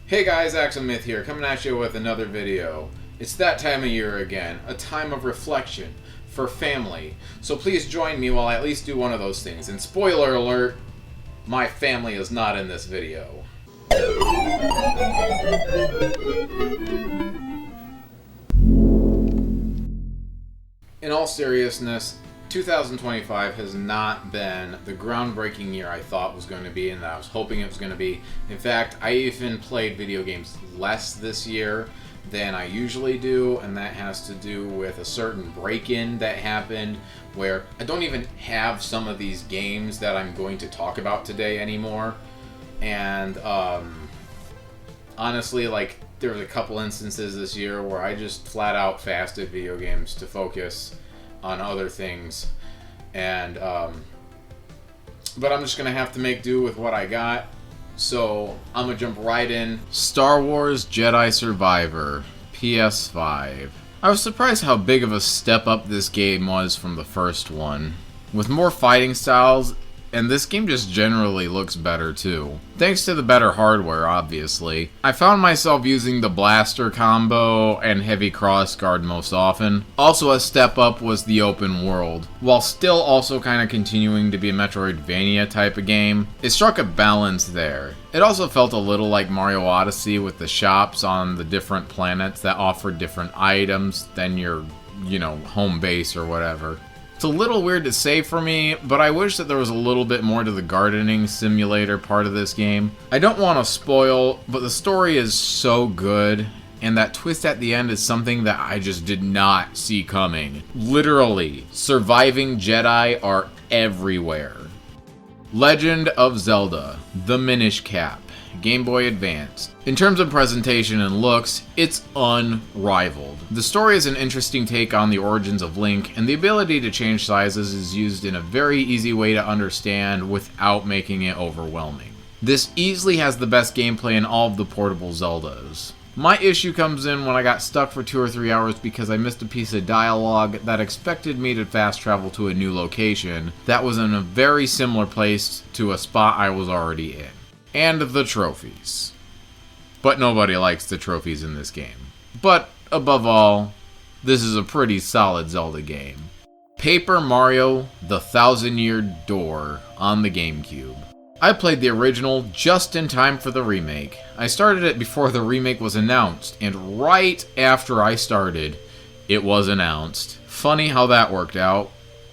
Hey guys, Axelmyth here, coming at you with another video. It's that time of year again, a time of reflection for family. So please join me while I at least do one of those things. And spoiler alert, my family is not in this video. In all seriousness, 2025 has not been the groundbreaking year I thought was going to be and that I was hoping it was going to be. In fact, I even played video games less this year than I usually do, and that has to do with a certain break-in that happened where I don't even have some of these games that I'm going to talk about today anymore. And honestly, like, there was a couple instances this year where I just flat out fasted video games to focus on other things, and but I'm just gonna have to make do with what I got, so I'm gonna jump right in. Star Wars Jedi Survivor, PS5. I was surprised how big of a step up this game was from the first one, with more fighting styles, and this game just generally looks better too. Thanks to the better hardware, obviously. I found myself using the blaster combo and heavy crossguard most often. Also a step up was the open world. While still also kind of continuing to be a Metroidvania type of game, it struck a balance there. It also felt a little like Mario Odyssey with the shops on the different planets that offered different items than your, home base or whatever. It's a little weird to say for me, but I wish that there was a little bit more to the gardening simulator part of this game. I don't want to spoil, but the story is so good, and that twist at the end is something that I just did not see coming. Literally, surviving Jedi are everywhere. Legend of Zelda: The Minish Cap, Game Boy Advance. In terms of presentation and looks, it's unrivaled. The story is an interesting take on the origins of Link, and the ability to change sizes is used in a very easy way to understand without making it overwhelming. This easily has the best gameplay in all of the portable Zeldas. My issue comes in when I got stuck for 2 or 3 hours because I missed a piece of dialogue that expected me to fast travel to a new location that was in a very similar place to a spot I was already in. And the trophies. But nobody likes the trophies in this game. But, above all, this is a pretty solid Zelda game. Paper Mario: The Thousand-Year Door on the GameCube. I played the original just in time for the remake. I started it before the remake was announced, and right after I started, it was announced. Funny how that worked out.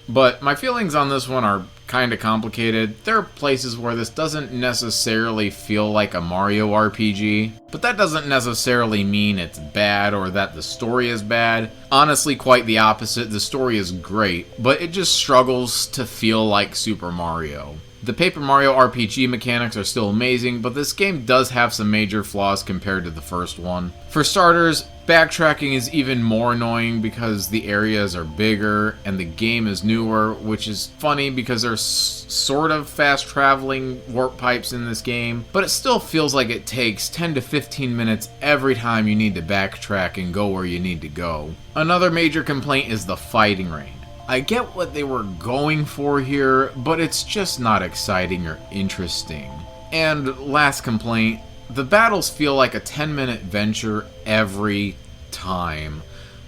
But my feelings on this one are kind of complicated. There are places where this doesn't necessarily feel like a Mario RPG, but that doesn't necessarily mean it's bad or that the story is bad. Honestly, quite the opposite. The story is great, but it just struggles to feel like Super Mario. The Paper Mario RPG mechanics are still amazing, but this game does have some major flaws compared to the first one. For starters, backtracking is even more annoying because the areas are bigger and the game is newer, which is funny because there's sort of fast traveling warp pipes in this game, but it still feels like it takes 10 to 15 minutes every time you need to backtrack and go where you need to go. Another major complaint is the fighting range. I get what they were going for here, but it's just not exciting or interesting. And last complaint, the battles feel like a 10-minute venture every time.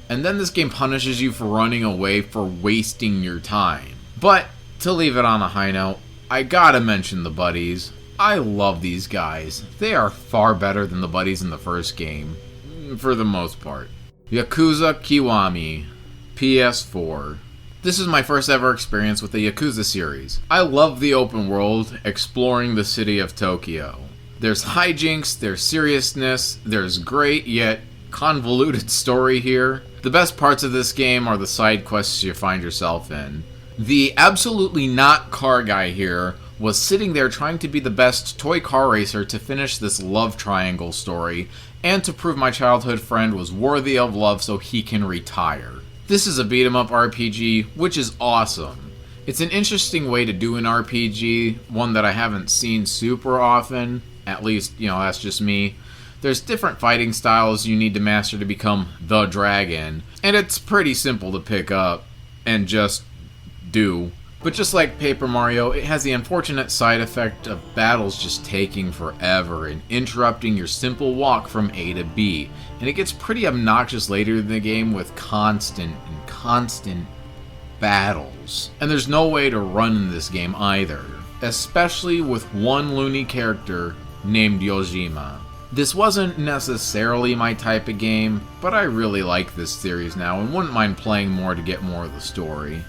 And then this game punishes you for running away for wasting your time. But, to leave it on a high note, I gotta mention the buddies. I love these guys. They are far better than the buddies in the first game, for the most part. Yakuza Kiwami, PS4. This is my first ever experience with the Yakuza series. I love the open world, exploring the city of Tokyo. There's hijinks, there's seriousness, there's great yet convoluted story here. The best parts of this game are the side quests you find yourself in. The absolutely not car guy here was sitting there trying to be the best toy car racer to finish this love triangle story, and to prove my childhood friend was worthy of love so he can retire. This is a beat-em-up RPG, which is awesome. It's an interesting way to do an RPG, one that I haven't seen super often. At least, that's just me. There's different fighting styles you need to master to become the dragon, and it's pretty simple to pick up and just do. But just like Paper Mario, it has the unfortunate side effect of battles just taking forever and interrupting your simple walk from A to B, and it gets pretty obnoxious later in the game with constant battles. And there's no way to run in this game either, especially with one loony character named Yojima. This wasn't necessarily my type of game, but I really like this series now and wouldn't mind playing more to get more of the story.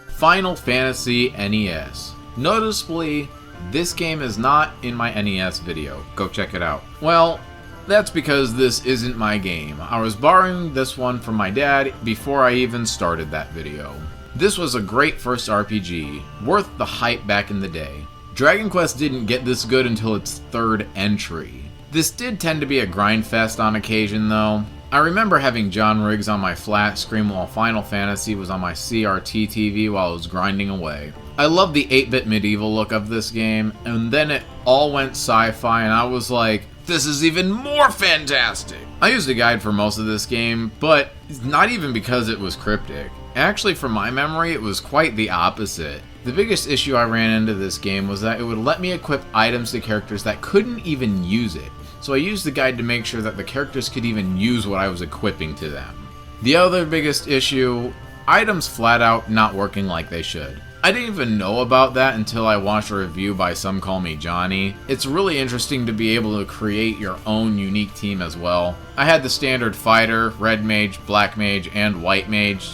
Final Fantasy NES. Noticeably, this game is not in my NES video. Go check it out. Well, that's because this isn't my game. I was borrowing this one from my dad before I even started that video. This was a great first RPG, worth the hype back in the day. Dragon Quest didn't get this good until its third entry. This did tend to be a grind fest on occasion though. I remember having John Riggs on my flat screen while Final Fantasy was on my CRT TV while I was grinding away. I love the 8-bit medieval look of this game, and then it all went sci-fi and I was like, this is even more fantastic! I used a guide for most of this game, but not even because it was cryptic. Actually, from my memory, it was quite the opposite. The biggest issue I ran into this game was that it would let me equip items to characters that couldn't even use it. So I used the guide to make sure that the characters could even use what I was equipping to them. The other biggest issue, items flat out not working like they should. I didn't even know about that until I watched a review by Some Call Me Johnny. It's really interesting to be able to create your own unique team as well. I had the standard fighter, red mage, black mage, and white mage.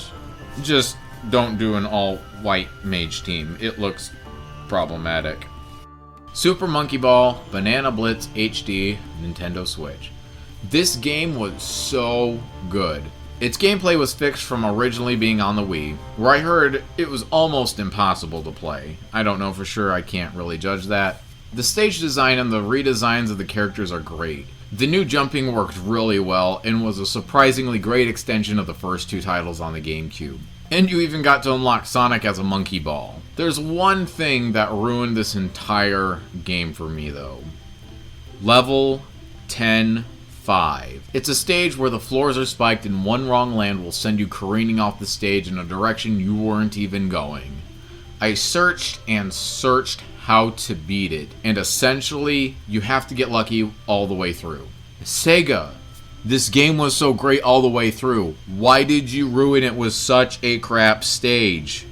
Just don't do an all white mage team. It looks problematic. Super Monkey Ball Banana Blitz HD Nintendo Switch. This game was so good. Its gameplay was fixed from originally being on the Wii, where I heard it was almost impossible to play. I don't know for sure, I can't really judge that. The stage design and the redesigns of the characters are great. The new jumping worked really well and was a surprisingly great extension of the first two titles on the GameCube. And you even got to unlock Sonic as a monkey ball. There's one thing that ruined this entire game for me though. Level 10-5. It's a stage where the floors are spiked and one wrong land will send you careening off the stage in a direction you weren't even going. I searched and searched how to beat it, and essentially you have to get lucky all the way through. Sega, this game was so great all the way through. Why did you ruin it with such a crap stage?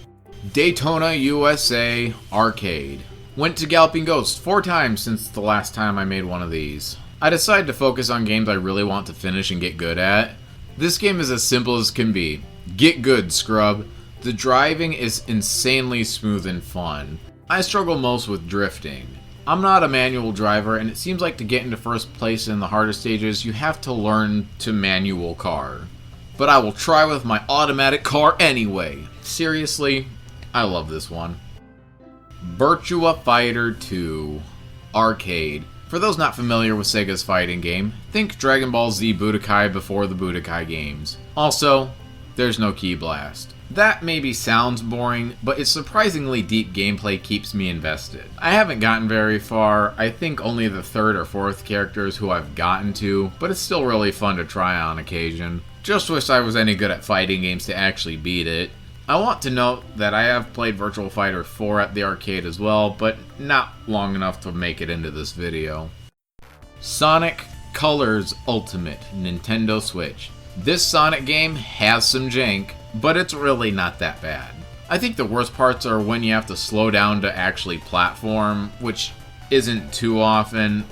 Daytona USA Arcade. Went to Galloping Ghost 4 times since the last time I made one of these. I decided to focus on games I really want to finish and get good at. This game is as simple as can be. Get good, scrub. The driving is insanely smooth and fun. I struggle most with drifting. I'm not a manual driver, and it seems like to get into first place in the harder stages, you have to learn to manual car. But I will try with my automatic car anyway. Seriously, I love this one. Virtua Fighter 2 Arcade. For those not familiar with Sega's fighting game, think Dragon Ball Z Budokai before the Budokai games. Also, there's no Ki Blast. That maybe sounds boring, but its surprisingly deep gameplay keeps me invested. I haven't gotten very far, I think only the 3rd or 4th characters who I've gotten to, but it's still really fun to try on occasion. Just wish I was any good at fighting games to actually beat it. I want to note that I have played Virtua Fighter 4 at the arcade as well, but not long enough to make it into this video. Sonic Colors Ultimate Nintendo Switch. This Sonic game has some jank, but it's really not that bad. I think the worst parts are when you have to slow down to actually platform, which isn't too often,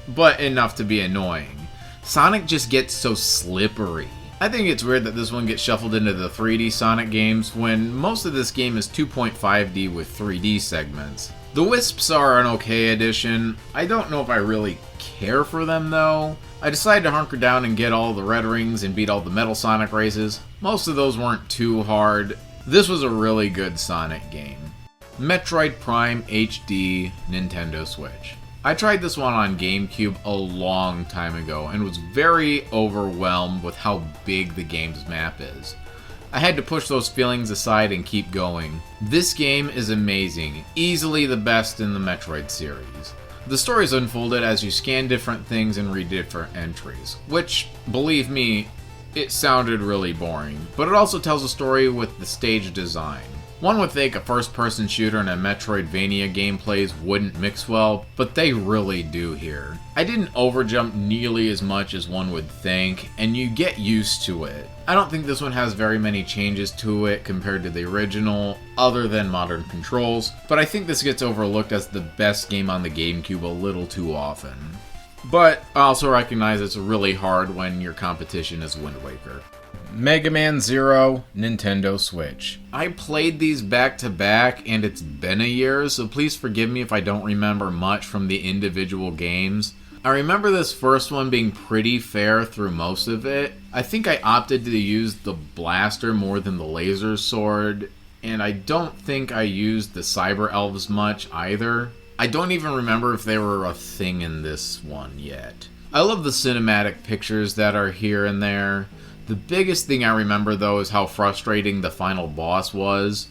but enough to be annoying. Sonic just gets so slippery. I think it's weird that this one gets shuffled into the 3D Sonic games when most of this game is 2.5D with 3D segments. The Wisps are an okay addition. I don't know if I really care for them though. I decided to hunker down and get all the red rings and beat all the Metal Sonic races. Most of those weren't too hard. This was a really good Sonic game. Metroid Prime HD Nintendo Switch. I tried this one on GameCube a long time ago and was very overwhelmed with how big the game's map is. I had to push those feelings aside and keep going. This game is amazing, easily the best in the Metroid series. The story is unfolded as you scan different things and read different entries, which, believe me, it sounded really boring, but it also tells a story with the stage design. One would think a first-person shooter and a Metroidvania gameplays wouldn't mix well, but they really do here. I didn't overjump nearly as much as one would think, and you get used to it. I don't think this one has very many changes to it compared to the original, other than modern controls, but I think this gets overlooked as the best game on the GameCube a little too often. But I also recognize it's really hard when your competition is Wind Waker. Mega Man Zero, Nintendo Switch. I played these back to back and it's been a year, so please forgive me if I don't remember much from the individual games. I remember this first one being pretty fair through most of it. I think I opted to use the blaster more than the laser sword, and I don't think I used the Cyber Elves much either. I don't even remember if they were a thing in this one yet. I love the cinematic pictures that are here and there. The biggest thing I remember though is how frustrating the final boss was.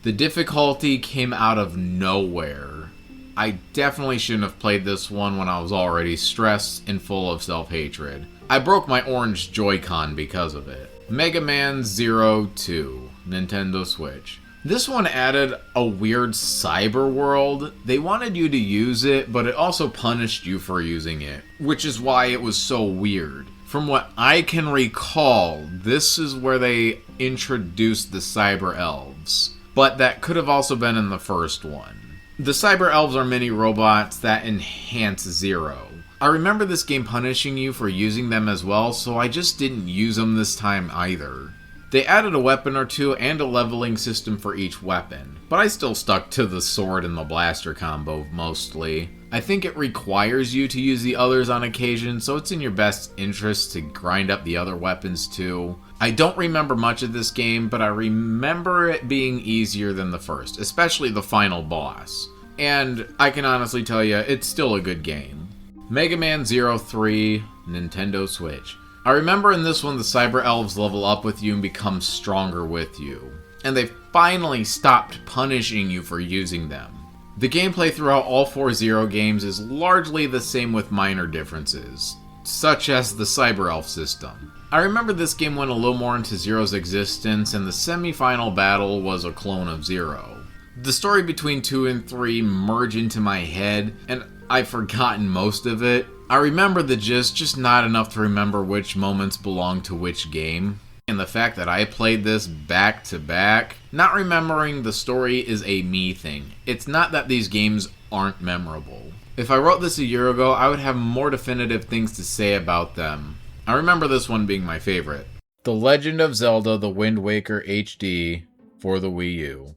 The difficulty came out of nowhere. I definitely shouldn't have played this one when I was already stressed and full of self-hatred. I broke my orange Joy-Con because of it. Mega Man Zero 2, Nintendo Switch. This one added a weird cyber world. They wanted you to use it, but it also punished you for using it, which is why it was so weird. From what I can recall, this is where they introduced the Cyber Elves, but that could have also been in the first one. The Cyber Elves are mini robots that enhance Zero. I remember this game punishing you for using them as well, so I just didn't use them this time either. They added a weapon or two and a leveling system for each weapon, but I still stuck to the sword and the blaster combo mostly. I think it requires you to use the others on occasion, so it's in your best interest to grind up the other weapons too. I don't remember much of this game, but I remember it being easier than the first, especially the final boss. And I can honestly tell you, it's still a good game. Mega Man Zero 3, Nintendo Switch. I remember in this one the Cyber Elves level up with you and become stronger with you. And they finally stopped punishing you for using them. The gameplay throughout all 4 Zero games is largely the same with minor differences, such as the Cyber Elf system. I remember this game went a little more into Zero's existence, and the semi-final battle was a clone of Zero. The story between 2 and 3 merge into my head, and I've forgotten most of it. I remember the gist, just not enough to remember which moments belong to which game. And the fact that I played this back to back, not remembering the story is a me thing. It's not that these games aren't memorable. If I wrote this a year ago, I would have more definitive things to say about them. I remember this one being my favorite. The Legend of Zelda: The Wind Waker HD for the Wii U.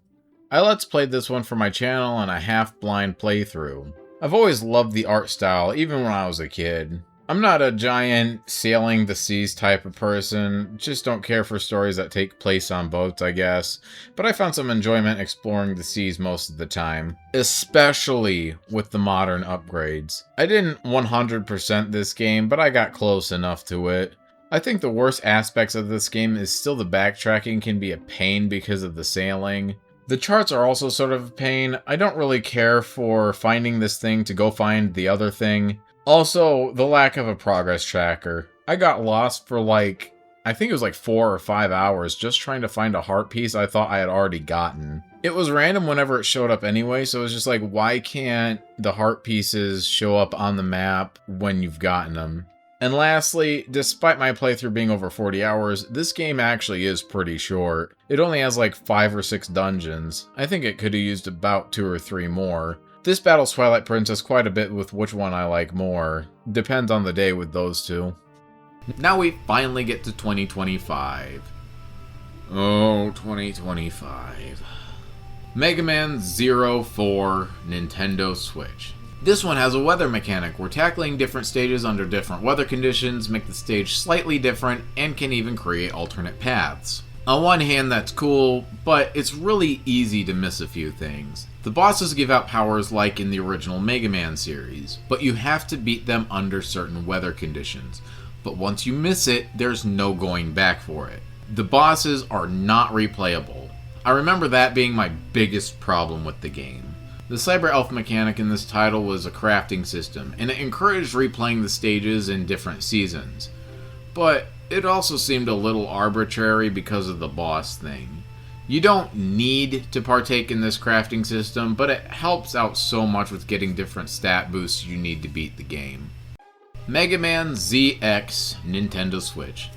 I Let's Played this one for my channel on a half-blind playthrough. I've always loved the art style, even when I was a kid. I'm not a giant sailing the seas type of person, just don't care for stories that take place on boats, I guess. But I found some enjoyment exploring the seas most of the time, especially with the modern upgrades. I didn't 100% this game, but I got close enough to it. I think the worst aspects of this game is still the backtracking can be a pain because of the sailing. The charts are also sort of a pain. I don't really care for finding this thing to go find the other thing. Also, the lack of a progress tracker. I got lost for I think it was 4 or 5 hours just trying to find a heart piece I thought I had already gotten. It was random whenever it showed up anyway, so it was just why can't the heart pieces show up on the map when you've gotten them? And lastly, despite my playthrough being over 40 hours, this game actually is pretty short. It only has 5 or 6 dungeons. I think it could have used about 2 or 3 more. This battles Twilight Princess quite a bit with which one I like more. Depends on the day with those two. Now we finally get to 2025. Oh, 2025. Mega Man Zero 4, Nintendo Switch. This one has a weather mechanic where tackling different stages under different weather conditions make the stage slightly different and can even create alternate paths. On one hand, that's cool, but it's really easy to miss a few things. The bosses give out powers like in the original Mega Man series, but you have to beat them under certain weather conditions. But once you miss it, there's no going back for it. The bosses are not replayable. I remember that being my biggest problem with the game. The Cyber Elf mechanic in this title was a crafting system, and it encouraged replaying the stages in different seasons. But it also seemed a little arbitrary because of the boss thing. You don't need to partake in this crafting system, but it helps out so much with getting different stat boosts you need to beat the game. Mega Man ZX Nintendo Switch.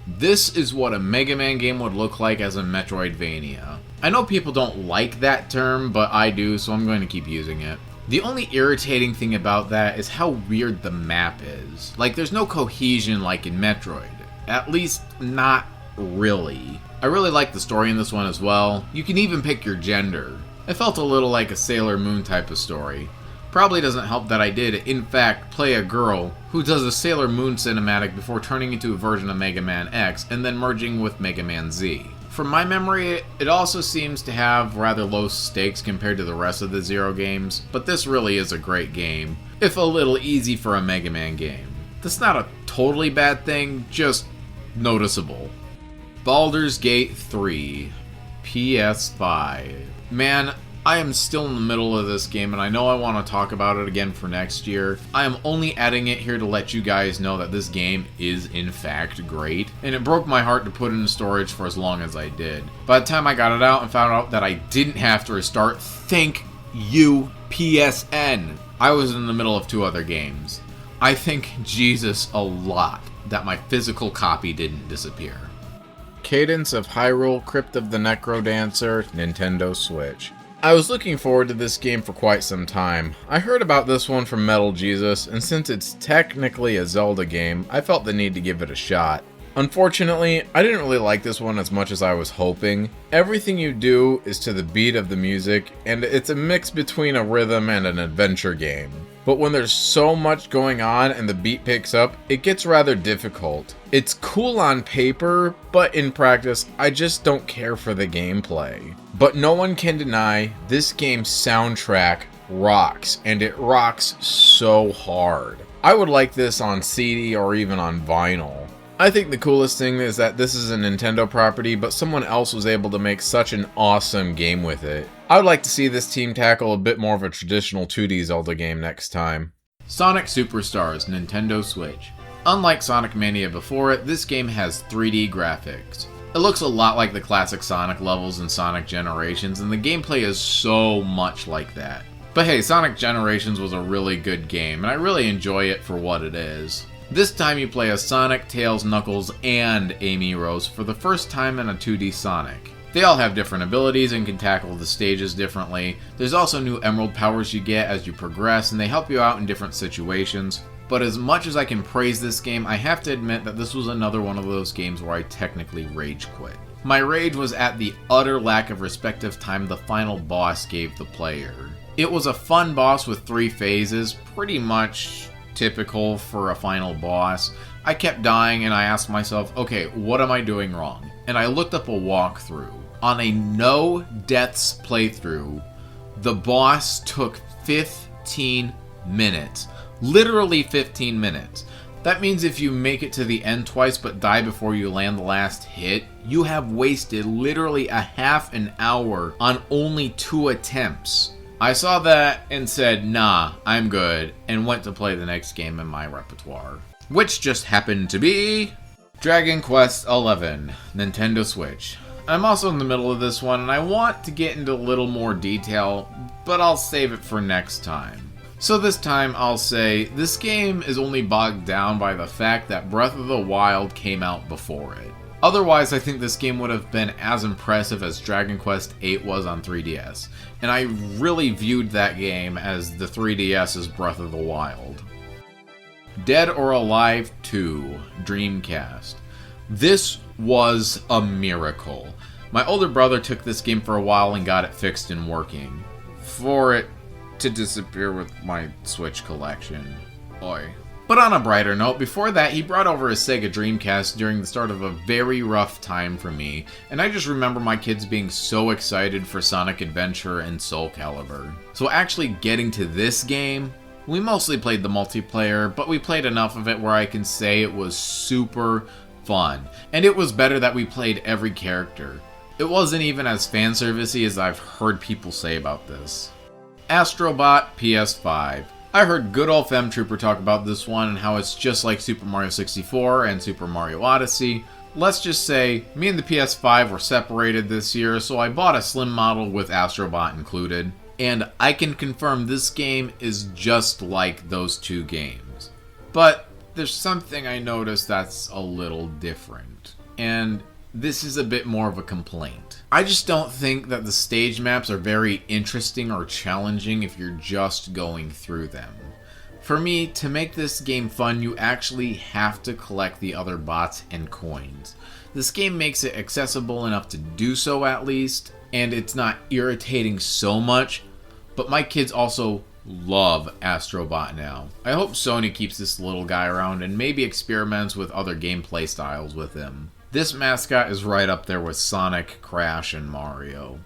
This is what a Mega Man game would look like as a Metroidvania. I know people don't like that term, but I do, so I'm going to keep using it. The only irritating thing about that is how weird the map is. Like, there's no cohesion like in Metroid. At least, not really. I really like the story in this one as well. You can even pick your gender. It felt a little like a Sailor Moon type of story. Probably doesn't help that I did, in fact, play a girl who does a Sailor Moon cinematic before turning into a version of Mega Man X and then merging with Mega Man Z. From my memory, it also seems to have rather low stakes compared to the rest of the Zero games, but this really is a great game, if a little easy for a Mega Man game. That's not a totally bad thing, just noticeable. Baldur's Gate 3, PS5. Man, I am still in the middle of this game, and I know I want to talk about it again for next year. I am only adding it here to let you guys know that this game is in fact great, and it broke my heart to put it in storage for as long as I did. By the time I got it out and found out that I didn't have to restart, thank you, PSN. I was in the middle of 2 other games. I thank Jesus a lot that my physical copy didn't disappear. Cadence of Hyrule: Crypt of the Necrodancer, Nintendo Switch. I was looking forward to this game for quite some time. I heard about this one from Metal Jesus, and since it's technically a Zelda game, I felt the need to give it a shot. Unfortunately, I didn't really like this one as much as I was hoping. Everything you do is to the beat of the music, and it's a mix between a rhythm and an adventure game. But when there's so much going on and the beat picks up, it gets rather difficult. It's cool on paper, but in practice, I just don't care for the gameplay. But no one can deny this game's soundtrack rocks, and it rocks so hard. I would like this on CD or even on vinyl. I think the coolest thing is that this is a Nintendo property, but someone else was able to make such an awesome game with it. I would like to see this team tackle a bit more of a traditional 2D Zelda game next time. Sonic Superstars, Nintendo Switch. Unlike Sonic Mania before it, this game has 3D graphics. It looks a lot like the classic Sonic levels in Sonic Generations, and the gameplay is so much like that. But hey, Sonic Generations was a really good game, and I really enjoy it for what it is. This time you play as Sonic, Tails, Knuckles, and Amy Rose for the first time in a 2D Sonic. They all have different abilities and can tackle the stages differently. There's also new emerald powers you get as you progress, and they help you out in different situations. But as much as I can praise this game, I have to admit that this was another one of those games where I technically rage quit. My rage was at the utter lack of respective time the final boss gave the player. It was a fun boss with 3 phases, pretty much typical for a final boss. I kept dying and I asked myself, okay, what am I doing wrong? And I looked up a walkthrough. On a no deaths playthrough, the boss took 15 minutes. Literally 15 minutes. That means if you make it to the end twice but die before you land the last hit, you have wasted literally a half an hour on only 2 attempts. I saw that and said, nah, I'm good, and went to play the next game in my repertoire. Which just happened to be Dragon Quest XI, Nintendo Switch. I'm also in the middle of this one, and I want to get into a little more detail, but I'll save it for next time. So this time I'll say, this game is only bogged down by the fact that Breath of the Wild came out before it. Otherwise, I think this game would have been as impressive as Dragon Quest VIII was on 3DS, and I really viewed that game as the 3DS's Breath of the Wild. Dead or Alive 2, Dreamcast. This was a miracle. My older brother took this game for a while and got it fixed and working. For it to disappear with my Switch collection. Oi. But on a brighter note, before that, he brought over a Sega Dreamcast during the start of a very rough time for me, and I just remember my kids being so excited for Sonic Adventure and Soul Calibur. So actually getting to this game, we mostly played the multiplayer, but we played enough of it where I can say it was super fun. And it was better that we played every character. It wasn't even as fanservice-y as I've heard people say about this. Astrobot PS5. I heard good old Femtrooper talk about this one and how it's just like Super Mario 64 and Super Mario Odyssey, let's just say me and the PS5 were separated this year, so I bought a slim model with Astrobot included, and I can confirm this game is just like those two games. But there's something I noticed that's a little different, and this is a bit more of a complaint. I just don't think that the stage maps are very interesting or challenging if you're just going through them. For me, to make this game fun, you actually have to collect the other bots and coins. This game makes it accessible enough to do so at least, and it's not irritating so much, but my kids also love Astrobot now. I hope Sony keeps this little guy around and maybe experiments with other gameplay styles with him. This mascot is right up there with Sonic, Crash, and Mario.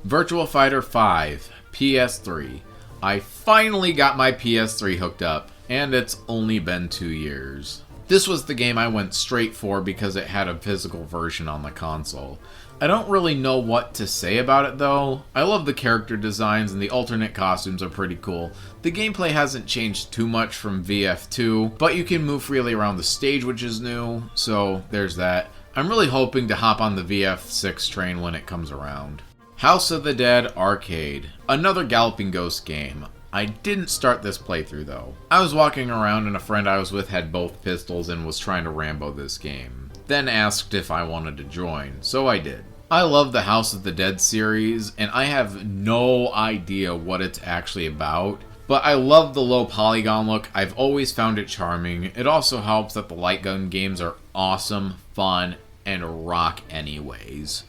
Virtua Fighter 5, PS3. I finally got my PS3 hooked up, and it's only been 2 years. This was the game I went straight for because it had a physical version on the console. I don't really know what to say about it though. I love the character designs and the alternate costumes are pretty cool. The gameplay hasn't changed too much from VF2, but you can move freely around the stage, which is new, so there's that. I'm really hoping to hop on the VF6 train when it comes around. House of the Dead Arcade, another Galloping Ghost game. I didn't start this playthrough though. I was walking around and a friend I was with had both pistols and was trying to Rambo this game. Then asked if I wanted to join, so I did. I love the House of the Dead series, and I have no idea what it's actually about, but I love the low polygon look. I've always found it charming. It also helps that the light gun games are awesome, fun, and rock anyways.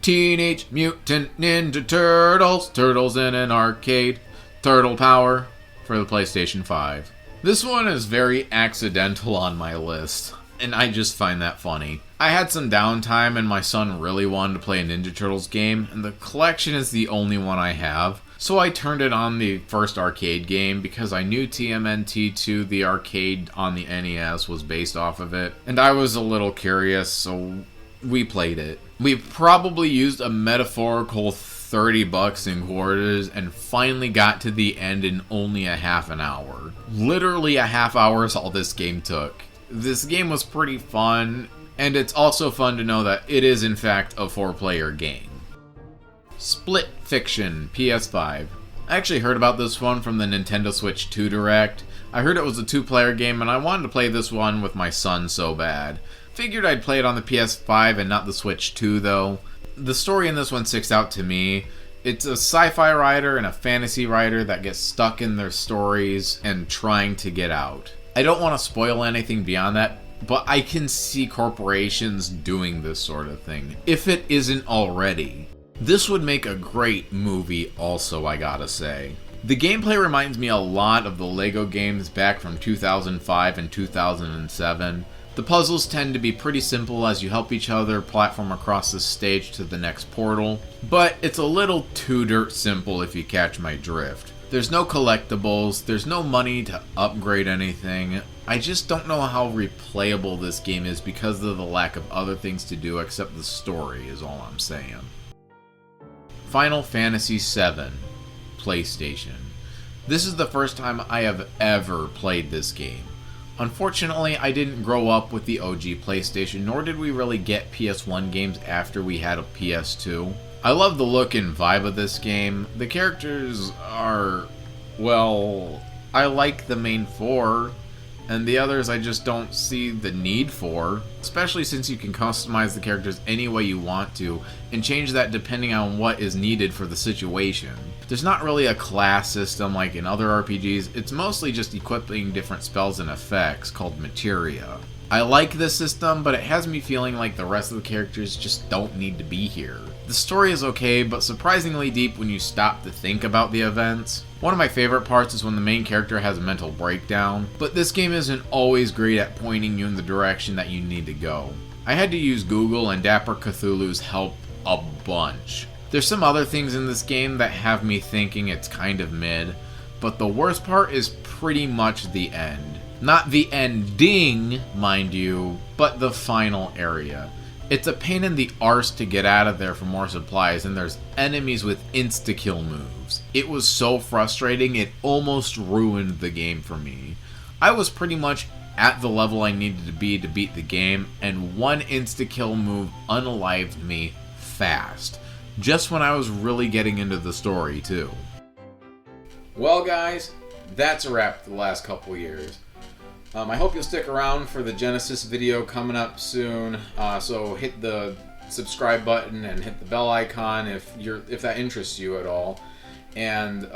Teenage Mutant Ninja Turtles, Turtles in an Arcade, Turtle Power for the PlayStation 5. This one is very accidental on my list, and I just find that funny. I had some downtime and my son really wanted to play a Ninja Turtles game, and the collection is the only one I have, so I turned it on the first arcade game because I knew TMNT2, the arcade on the NES, was based off of it, and I was a little curious, so we played it. We probably used a metaphorical $30 in quarters and finally got to the end in only a half an hour. Literally a half hour is all this game took. This game was pretty fun, and it's also fun to know that it is in fact a 4-player game. Split Fiction, PS5. I actually heard about this one from the Nintendo Switch 2 Direct. I heard it was a 2-player game and I wanted to play this one with my son so bad. Figured I'd play it on the PS5 and not the Switch 2 though. The story in this one sticks out to me. It's a sci-fi writer and a fantasy writer that get stuck in their stories and trying to get out. I don't want to spoil anything beyond that, but I can see corporations doing this sort of thing, if it isn't already. This would make a great movie also, I gotta say. The gameplay reminds me a lot of the LEGO games back from 2005 and 2007. The puzzles tend to be pretty simple as you help each other platform across the stage to the next portal, but it's a little too dirt simple if you catch my drift. There's no collectibles, there's no money to upgrade anything. I just don't know how replayable this game is because of the lack of other things to do except the story is all I'm saying. Final Fantasy VII, PlayStation. This is the first time I have ever played this game. Unfortunately, I didn't grow up with the OG PlayStation, nor did we really get PS1 games after we had a PS2. I love the look and vibe of this game. The characters are, well, I like the main 4, and the others I just don't see the need for, especially since you can customize the characters any way you want to, and change that depending on what is needed for the situation. There's not really a class system like in other RPGs, it's mostly just equipping different spells and effects called materia. I like this system, but it has me feeling like the rest of the characters just don't need to be here. The story is okay, but surprisingly deep when you stop to think about the events. One of my favorite parts is when the main character has a mental breakdown, but this game isn't always great at pointing you in the direction that you need to go. I had to use Google and Dapper Cthulhu's help a bunch. There's some other things in this game that have me thinking it's kind of mid, but the worst part is pretty much the end. Not the ending, mind you, but the final area. It's a pain in the arse to get out of there for more supplies, and there's enemies with insta-kill moves. It was so frustrating, it almost ruined the game for me. I was pretty much at the level I needed to beat the game, and one insta-kill move unalived me fast. Just when I was really getting into the story, too. Well, guys, that's a wrap for the last couple years. I hope you'll stick around for the Genesis video coming up soon. So hit the subscribe button and hit the bell icon if that interests you at all. And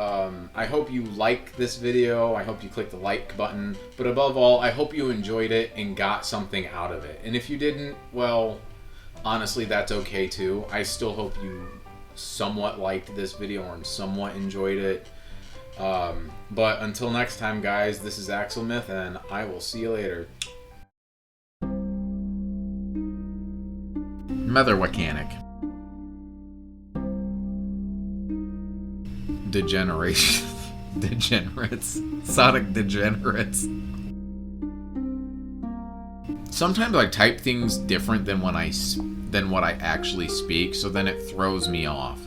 I hope you like this video. I hope you click the like button. But above all, I hope you enjoyed it and got something out of it. And if you didn't, well, honestly, that's okay too. I still hope you somewhat liked this video or somewhat enjoyed it. But until next time, guys, this is Axelmyth, and I will see you later. Mother Mechanic. Degeneration. Degenerates. Sonic degenerates. Sometimes I type things different than what I actually speak, so then it throws me off.